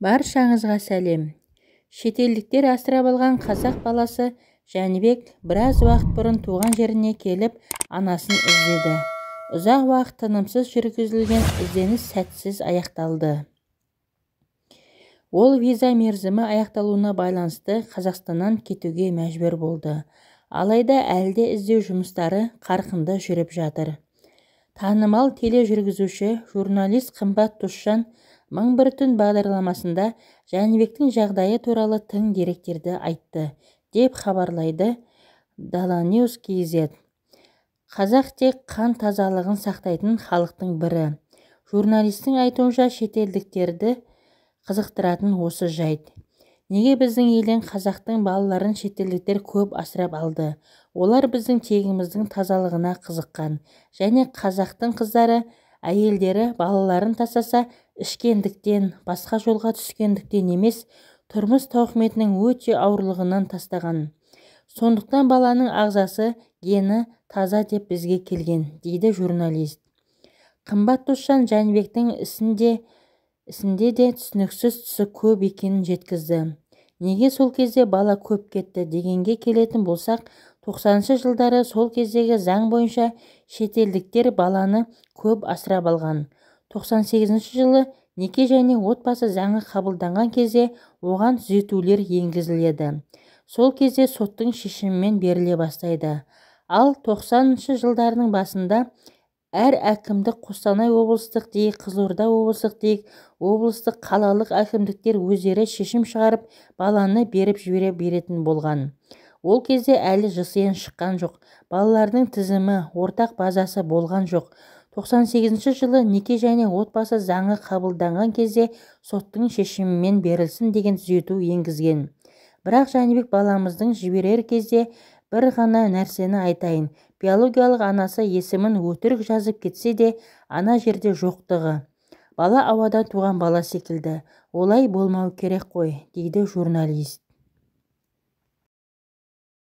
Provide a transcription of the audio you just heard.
Баршаңызға сәлем. Шетелдіктер асырап алған қазақ баласы Жәнібек біраз уақыт бұрын туған жеріне келіп анасын іздеді. Ұзақ уақыт тынымсыз жүргізілген ізденіс сәтсіз аяқталды. Ол виза мерзімі аяқталуына байланысты Қазақстаннан кетуге мәжбүр болды. Алайда әлде іздеу жұмыстары қарқынды жүріп жатыр. Танымал тележүргізуші, журналист Қымбат Досжан 1001 түн бағдарламасында Жәнібектің жағдайы туралы тың деректерді айтты, деп хабарлайды Dalanewс.kz. Қазақ тек қан тазалығын сақтайтын халықтың бірі. Журналистің айтуынша шетелдіктерді қызықтыратын осы жайт. Неге біздің елден қазақтың балаларын шетелдіктер көп асырап алды? Олар біздің тегіміздің тазалығына қызыққан. Және қазақтың қыздары, әйелдері балаларын тастаса, ішкендіктен, басқа жолға түскендіктен емес, тұрмыс тауқыметінің өте ауырлығынан тастаған. Сондықтан баланың ағзасы, гені таза деп бізге келген, дейді журналист. Қымбат Досжан Жәнібектің ісінде де түсініксіз тұсы көп екенін жеткізді. Неге сол кезде бала көп кетті дегенге келетін болсақ, 90-шы жылдары сол кездегі заң бойынша шетелдіктер баланы көп асырап алған. 98-ші жылы неке және отбасы заңы қабылданған кезде оған түзетулер енгізіледі. Сол кезде соттың шешімімен беріле бастайды. Ал 90-шы жылдардың басында әр әкімдік, Қостанай облыстық дейік, Қызылорда облыстық дейік, облыстық қалалық әкімдіктер өздері шешім шығарып, баланы беріп жібере беретін болған. Ол кезде әлі ЖСН шыққан жоқ, балалардың тізімі, ортақ базасы болған жоқ. 98-ші жылы неке және отбасы заңы қабылданған кезде соттың шешімімен берілсін деген түзету енгізген. Бірақ Жәнібек баламыздың жіберер кезде бір ғана нәрсені айтайын. Биологиялық анасы есімін өтірік жазып кетсе де, ана жерде жоқтығы. Бала ауадан туған бала секілді. Олай болмау керек қой, дейді журналист.